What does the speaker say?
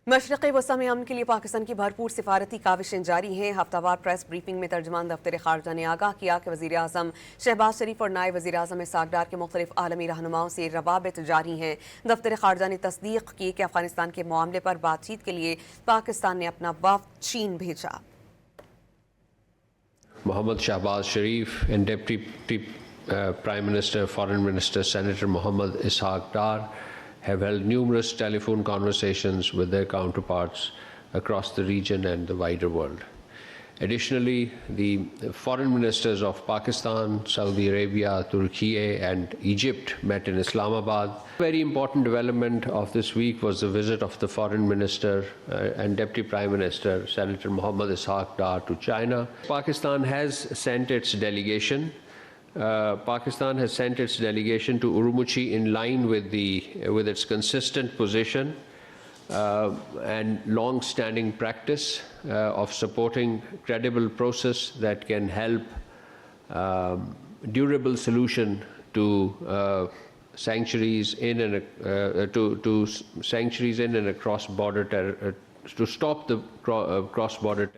मशरक़ी वस्ता में अमन के लिए पाकिस्तान की भरपूर सिफारती काविशें जारी हैं। हफ्तावार प्रेस ब्रीफिंग में तर्जुमान दफ्तर ख़ारजा ने आगाह किया कि वज़ीर आज़म शहबाज शरीफ और नायब वज़ीर आज़म इसहाक़ डार के मुख्तलिफ आलमी रहनुमाओं से रवाबित जारी हैं। दफ्तर ख़ारजा ने तस्दीक की कि अफ़गानिस्तान के मामले पर बातचीत के लिए पाकिस्तान ने अपना वफ़द चीन भेजा। Mohammad Shahbaz Sharif and Deputy Prime Minister, Foreign Minister, Senator Mohammad Ishaq Dar have held numerous telephone conversations with their counterparts across the region and the wider world. Additionally, the foreign ministers of Pakistan, Saudi Arabia, Turkey and Egypt met in Islamabad. A very important development of this week was the visit of the foreign minister and deputy prime minister, Senator Mohammad Ishaq Dar, to China. Pakistan has sent its delegation to Urumqi in line with its consistent position and long-standing practice of supporting credible process that can help durable solution to sanctuaries in and across border to stop the cross-border